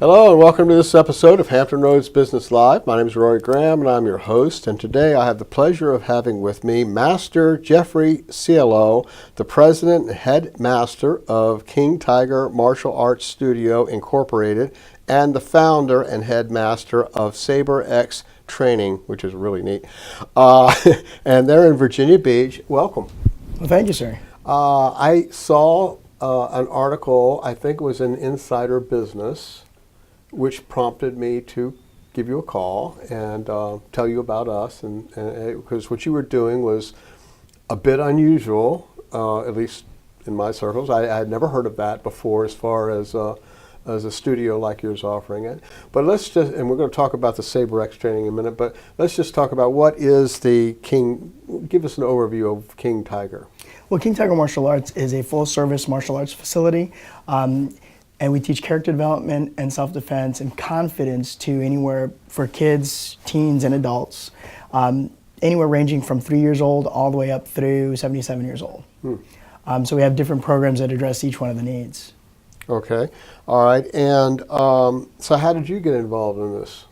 Hello and welcome to this episode of Hampton Roads Business Live. My name is Rory Graham and I'm your host, and today I have the pleasure of having with me Master Geoffrey Cielo, the president and headmaster of King Tiger Martial Arts Studio Incorporated and the founder and headmaster of Saber X Training, which is really neat. And they're in Virginia Beach. Welcome. Well, thank you, sir. I saw an article, I think it was in Insider Business, which prompted me to give you a call and tell you about us, and because what you were doing was a bit unusual, at least in my circles. I had never heard of that before, as far as a studio like yours offering it. But let's just, and we're going to talk about the Saber X training in a minute, but let's just talk about what is the King, give us an overview of King Tiger. Well, King Tiger Martial Arts is a full-service martial arts facility, and we teach character development and self-defense and confidence to anywhere for kids, teens, and adults, anywhere ranging from 3 years old all the way up through 77 years old. So we have different programs that address each one of the needs. Okay, all right, and so how did you get involved in this?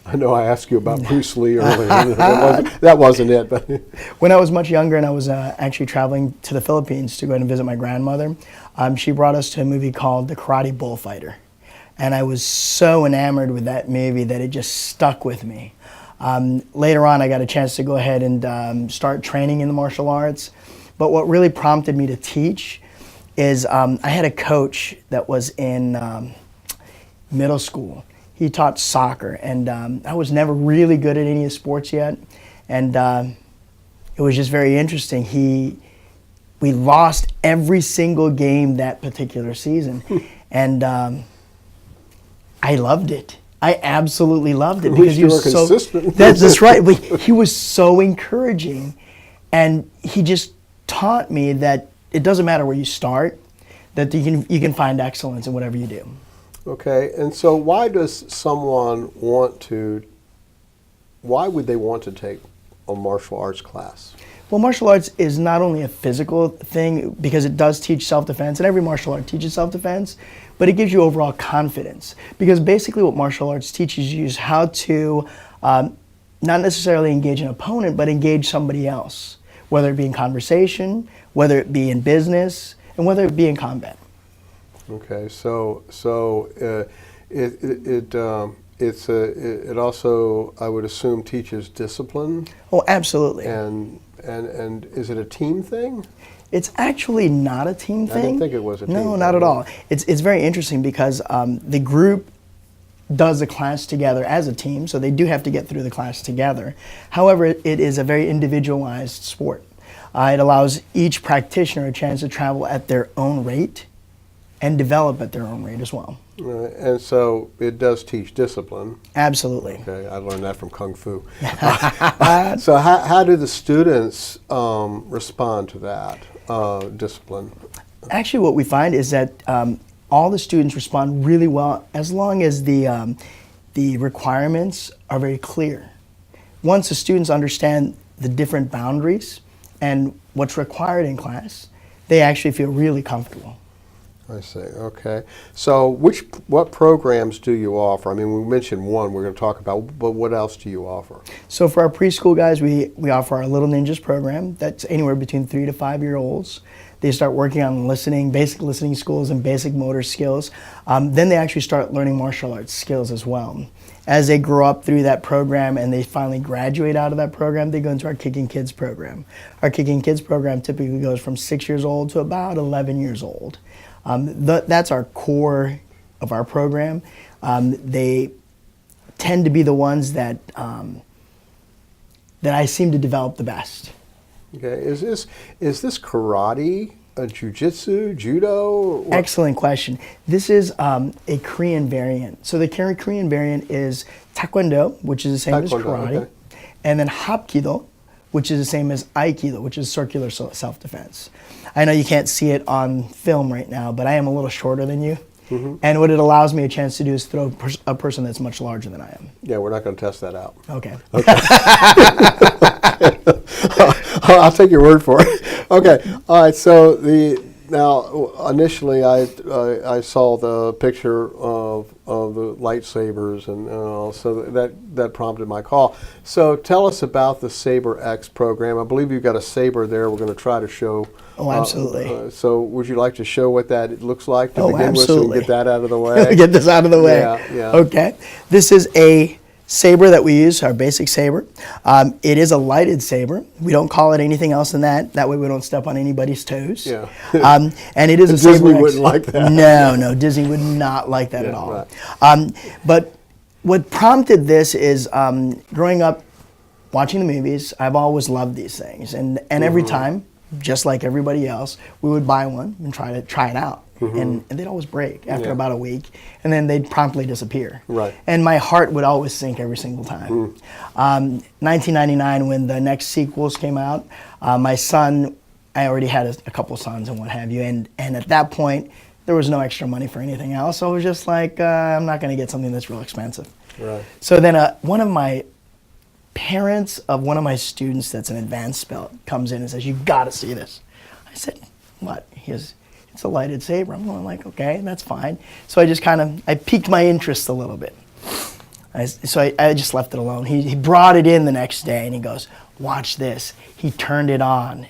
I know I asked you about Bruce Lee earlier. that wasn't it. But when I was much younger and I was actually traveling to the Philippines to go and visit my grandmother, she brought us to a movie called The Karate Bullfighter. And I was so enamored with that movie that it just stuck with me. Later on, I got a chance to go ahead and start training in the martial arts. But what really prompted me to teach is I had a coach that was in middle school. He taught soccer, and I was never really good at any of the sports yet, and it was just very interesting. We lost every single game that particular season, and I loved it. I absolutely loved it because he was so consistent. That's right. He was so encouraging, and he just taught me that it doesn't matter where you start, that you can find excellence in whatever you do. Okay, and so why does someone why would they want to take a martial arts class? Well, martial arts is not only a physical thing, because it does teach self-defense, and every martial art teaches self-defense, but it gives you overall confidence. Because basically what martial arts teaches you is how to not necessarily engage an opponent, but engage somebody else, whether it be in conversation, whether it be in business, and whether it be in combat. Okay, so it also, I would assume, teaches discipline. Oh, absolutely. And is it a team thing? It's actually not a team thing. I didn't think it was a team thing. No, not at all. It's very interesting because the group does the class together as a team, so they do have to get through the class together. However, it is a very individualized sport. It allows each practitioner a chance to travel at their own rate and develop at their own rate as well. And so it does teach discipline. Absolutely. Okay, I learned that from Kung Fu. So how do the students respond to that discipline? Actually, what we find is that all the students respond really well as long as the requirements are very clear. Once the students understand the different boundaries and what's required in class, they actually feel really comfortable. I see. Okay. So what programs do you offer? I mean, we mentioned one we're going to talk about, but what else do you offer? So for our preschool guys, we offer our Little Ninjas program. That's anywhere between 3 to 5 year olds. They start working on listening, basic listening skills and basic motor skills. Then they actually start learning martial arts skills as well. As they grow up through that program and they finally graduate out of that program, they go into our Kicking Kids program. Our Kicking Kids program typically goes from 6 years old to about 11 years old. That's our core of our program. They tend to be the ones that I seem to develop the best. Okay, is this karate, jiu-jitsu, judo? Excellent question. This is a Korean variant. So the Korean variant is taekwondo, which is the same as karate, okay. And then hapkido, which is the same as aikido, which is circular self-defense. I know you can't see it on film right now, but I am a little shorter than you. Mm-hmm. And what it allows me a chance to do is throw a person that's much larger than I am. Yeah, we're not going to test that out. Okay. I'll take your word for it. Okay. All right. So Now, initially, I saw the picture of the lightsabers, and so that prompted my call. So, tell us about the Saber X program. I believe you've got a saber there. We're going to try to show. Oh, absolutely. So, would you like to show what that looks like to Oh, begin with, so we can get that out of the way? Get this out of the way. Yeah. Okay. This is a saber that we use, our basic saber. It is a lighted saber. We don't call it anything else than that. That way we don't step on anybody's toes. Yeah. And it is a Disney Saber X. wouldn't like that. No, Disney would not like that at all. Right. But what prompted this is growing up, watching the movies, I've always loved these things. And every time, just like everybody else, we would buy one and try it out. And they'd always break after about a week, and then they'd promptly disappear. Right. And my heart would always sink every single time. 1999, when the next sequels came out, my son, I already had a couple sons and what have you, and at that point, there was no extra money for anything else, so I was just like, I'm not going to get something that's real expensive. Right. So then one of my parents of one of my students that's an advanced spell comes in and says, "You've got to see this." I said, "What?" He goes, "It's a lighted saber." I'm going like, okay, that's fine. So I just I piqued my interest a little bit. So I just left it alone. He brought it in the next day and he goes, "Watch this." He turned it on.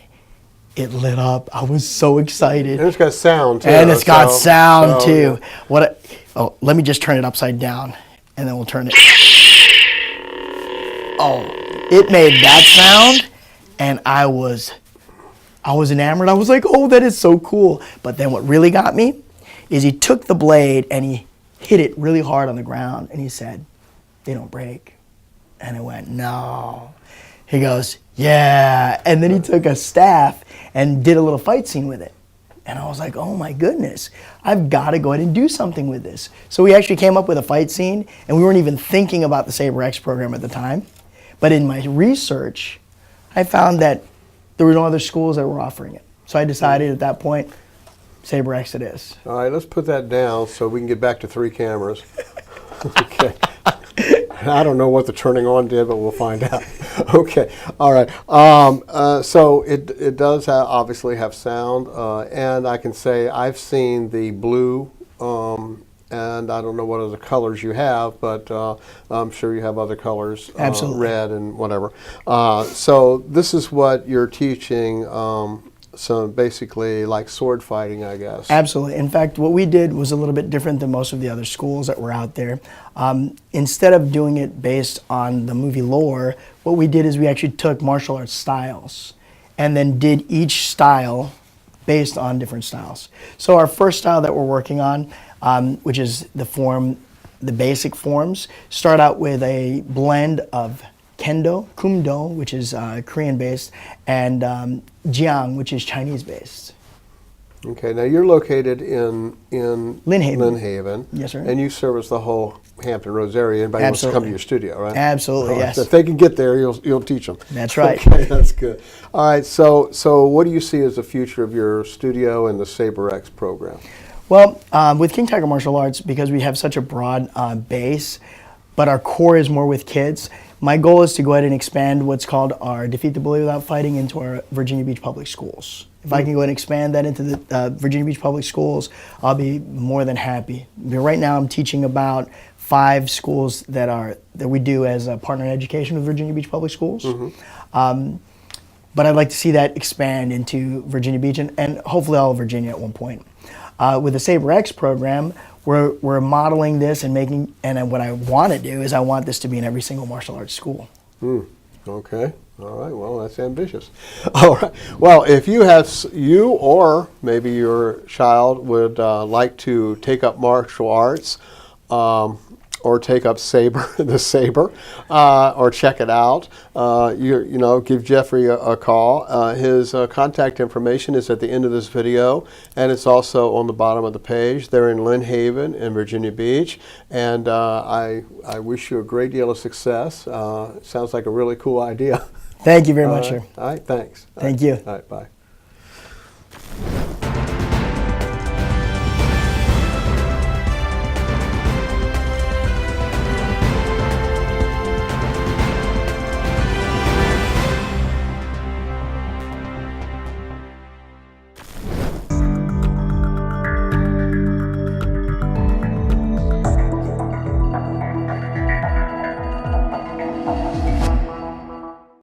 It lit up. I was so excited. And it's got sound too. And it's got sound too. Yeah. Let me just turn it upside down and then we'll turn it. Oh, it made that sound and I was enamored. I was like, oh, that is so cool. But then what really got me is he took the blade and he hit it really hard on the ground and he said, "They don't break." And I went, "No." He goes, "Yeah." And then he took a staff and did a little fight scene with it. And I was like, oh my goodness, I've got to go ahead and do something with this. So we actually came up with a fight scene, and we weren't even thinking about the Saber X program at the time. But in my research, I found that there were no other schools that were offering it. So I decided at that point, Saber X it is. All right, let's put that down so we can get back to 3 cameras. Okay. I don't know what the turning on did, but we'll find out. Okay, all right. So it does obviously have sound, and I can say I've seen the blue, and I don't know what other colors you have, but I'm sure you have other colors, Absolutely. Red and whatever. So this is what you're teaching. So basically like sword fighting, I guess. Absolutely. In fact, what we did was a little bit different than most of the other schools that were out there. Instead of doing it based on the movie lore, what we did is we actually took martial arts styles and then did each style based on different styles. So our first style that we're working on, which is the basic forms, start out with a blend of Kendo, Kumdo, which is Korean-based, and Jiang, which is Chinese-based. Okay, now you're located in Lynn Haven. Yes, sir. And you service the whole Hampton Roads area. Anybody wants to come to your studio, right? Absolutely, All right, yes. so if they can get there, you'll teach them. That's right. Okay, that's good. All right, so what do you see as the future of your studio and the Saber X program? Well, with King Tiger Martial Arts, because we have such a broad base, but our core is more with kids, my goal is to go ahead and expand what's called our Defeat the Bully Without Fighting into our Virginia Beach Public Schools. If I can go ahead and expand that into the Virginia Beach Public Schools, I'll be more than happy. Right now I'm teaching about 5 schools that we do as a partner in education with Virginia Beach Public Schools. But I'd like to see that expand into Virginia Beach and hopefully all of Virginia at one point. With the Saber X program, we're modeling this and what I want to do is I want this to be in every single martial arts school. Okay. All right. Well, that's ambitious. All right. Well, if you or maybe your child would like to take up martial arts, or take up the saber, or check it out, give Geoffrey a call. His contact information is at the end of this video, and it's also on the bottom of the page. They're in Lynn Haven in Virginia Beach, and I wish you a great deal of success. Sounds like a really cool idea. Thank you very much, sir. All right, thanks. Thank you. All right, bye.